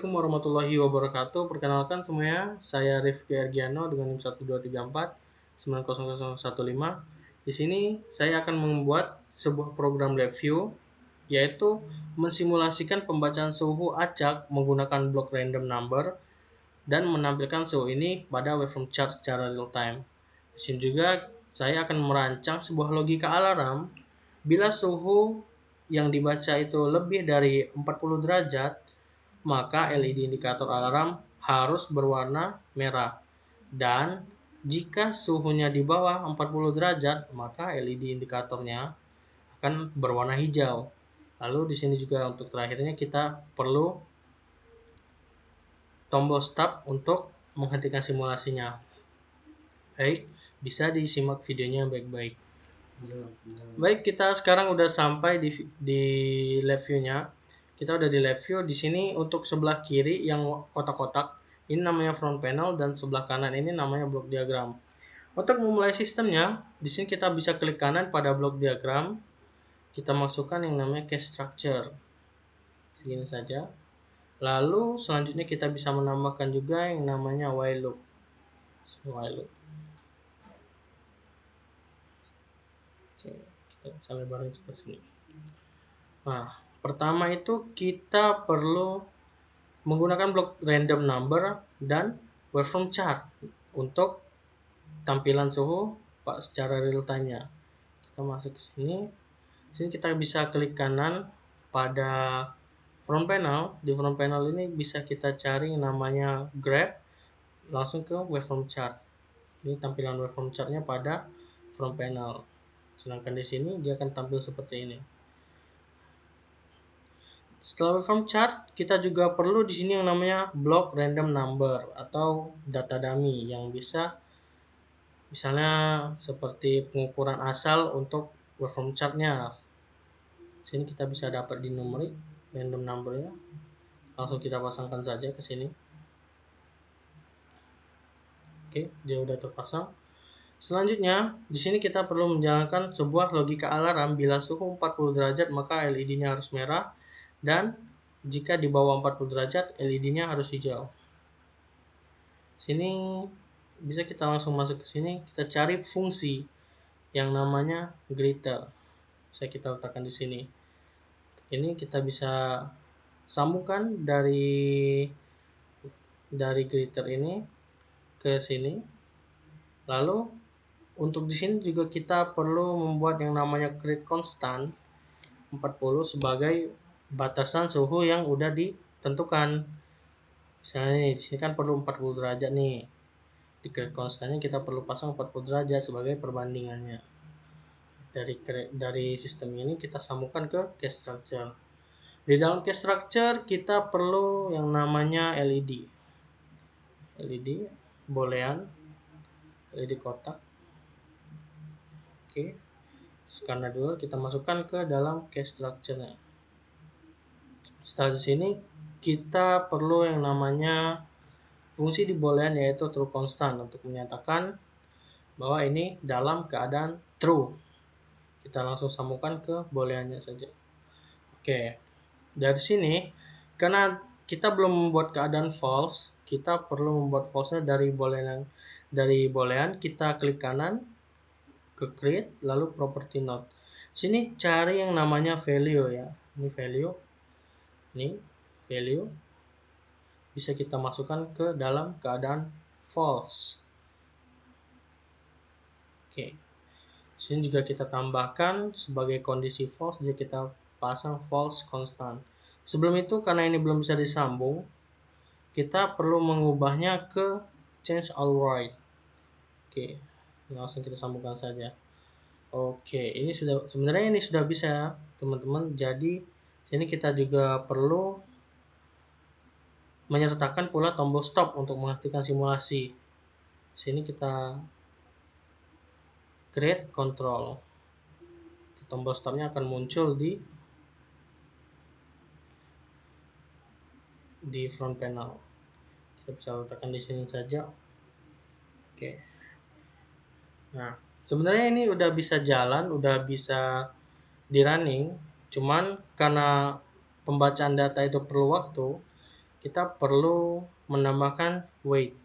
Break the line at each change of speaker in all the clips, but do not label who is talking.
Assalamualaikum warahmatullahi wabarakatuh. Perkenalkan semuanya, saya Rifki Argiano dengan NIM 123490015. Di sini saya akan membuat sebuah program review, yaitu mensimulasikan pembacaan suhu acak menggunakan blok random number dan menampilkan suhu ini pada waveform chart secara real time. Di sini juga saya akan merancang sebuah logika alarm bila suhu yang dibaca itu lebih dari 40 derajat, maka LED indikator alarm harus berwarna merah. Dan jika suhunya di bawah 40 derajat, maka LED indikatornya akan berwarna hijau. Lalu di sini juga untuk terakhirnya kita perlu tombol stop untuk menghentikan simulasinya. Baik, bisa disimak videonya baik-baik. Baik, kita sekarang udah sampai di lab view-nya. Kita udah di lab view. Di sini untuk sebelah kiri yang kotak-kotak, ini namanya front panel, dan sebelah kanan ini namanya block diagram. Untuk memulai sistemnya, di sini kita bisa klik kanan pada block diagram. Kita masukkan yang namanya case structure. Segini saja. Lalu selanjutnya kita bisa menambahkan juga yang namanya while loop. While loop. Oke, kita bisa lebarin seperti ini. Nah, pertama itu kita perlu menggunakan blok random number dan waveform chart untuk tampilan suhu secara real time-nya. Kita masuk ke sini. Sini kita bisa klik kanan pada front panel. Di front panel ini bisa kita cari namanya graph, langsung ke waveform chart. Ini tampilan waveform chart-nya pada front panel. Sedangkan di sini dia akan tampil seperti ini. Setelah waveform chart, kita juga perlu di sini yang namanya block random number atau data dummy yang bisa misalnya seperti pengukuran asal untuk waveform chart-nya. Sini kita bisa dapat di numerik random number-nya. Langsung kita pasangkan saja ke sini. Oke, dia udah terpasang. Selanjutnya, di sini kita perlu menjalankan sebuah logika alarm bila suhu 40 derajat maka LED-nya harus merah, dan jika di bawah 40 derajat LED-nya harus hijau. Sini bisa kita langsung masuk ke sini, kita cari fungsi yang namanya greeter. Bisa kita letakkan di sini. Ini kita bisa sambungkan dari greeter ini ke sini. Lalu untuk di sini juga kita perlu membuat yang namanya create constant 40 sebagai batasan suhu yang udah ditentukan. Misalnya nih, di sini kan perlu 40 derajat nih. Di create constantnya kita perlu pasang 40 derajat sebagai perbandingannya. Dari sistem ini kita sambungkan ke case structure. Di dalam case structure kita perlu yang namanya LED. LED boolean, LED kotak. Oke. Karena dulu kita masukkan ke dalam case structure-nya. Setelah di sini kita perlu yang namanya fungsi di boolean yaitu true constant untuk menyatakan bahwa ini dalam keadaan true. Kita langsung sambungkan ke booleannya saja. Oke. Dari sini karena kita belum membuat keadaan false, kita perlu membuat false-nya dari boolean. Dari boolean kita klik kanan ke create lalu property node. Sini cari yang namanya value ya. Ini value. Ini value bisa kita masukkan ke dalam keadaan false. Oke. Sini juga kita tambahkan sebagai kondisi false, jadi kita pasang false constant. Sebelum itu karena ini belum bisa disambung, kita perlu mengubahnya ke change all right. Oke. Langsung kita sambungkan saja. Oke, ini sebenarnya ini sudah bisa teman-teman. Jadi sini kita juga perlu menyertakan pula tombol stop untuk menghentikan simulasi. Sini kita create control. Tombol stopnya akan muncul di front panel. Kita bisa letakkan di sini saja. Oke. Nah, sebenarnya ini udah bisa jalan, udah bisa di running. Cuman karena pembacaan data itu perlu waktu, kita perlu menambahkan wait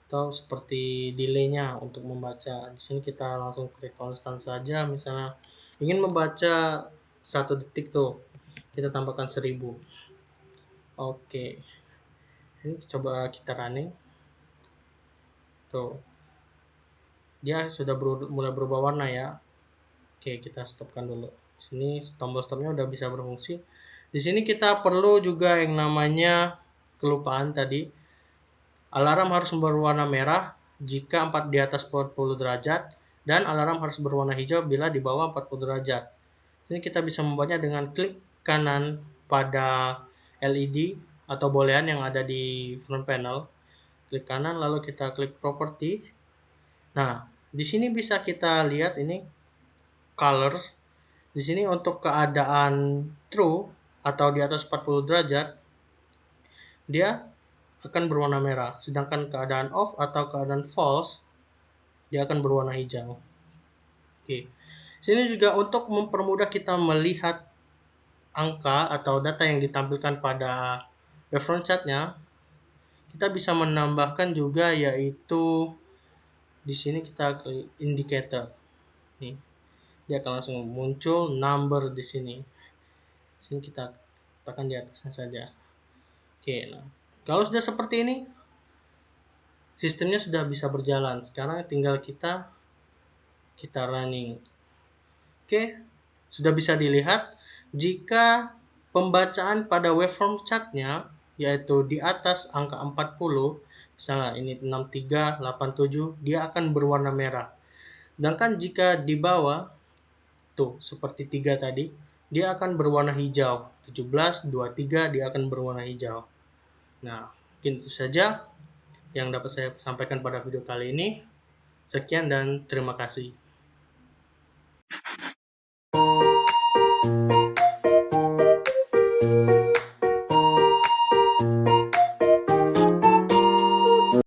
atau seperti delay-nya untuk membaca. Di sini kita langsung klik konstan saja, misalnya ingin membaca 1 detik tuh, kita tambahkan 1000. Oke, ini coba kita running tuh, dia sudah mulai berubah warna ya. Oke, kita stopkan dulu. Sini tombol stopnya udah bisa berfungsi. Di sini kita perlu juga yang namanya, kelupaan tadi, alarm harus berwarna merah jika di atas 40 derajat dan alarm harus berwarna hijau bila di bawah 40 derajat. Ini kita bisa membuatnya dengan klik kanan pada LED atau bolehan yang ada di front panel. Klik kanan lalu kita klik property. Nah, di sini bisa kita lihat ini colors. Di sini untuk keadaan true atau di atas 40 derajat, dia akan berwarna merah. Sedangkan keadaan off atau keadaan false, dia akan berwarna hijau. Oke. Sini juga untuk mempermudah kita melihat angka atau data yang ditampilkan pada wavefront chart-nya, kita bisa menambahkan juga, yaitu di sini kita klik indicator. Nih, dia akan langsung muncul number di sini. Sini kita tekan di atasnya saja. Oke, nah kalau sudah seperti ini, sistemnya sudah bisa berjalan. Sekarang tinggal kita running. Oke, sudah bisa dilihat jika pembacaan pada waveform chart-nya yaitu di atas angka 40, misalnya ini 63, 87, dia akan berwarna merah. Sedangkan jika di bawah tuh seperti 3 tadi, dia akan berwarna hijau. 17, 23 dia akan berwarna hijau. Nah, mungkin itu saja yang dapat saya sampaikan pada video kali ini. Sekian dan terima kasih.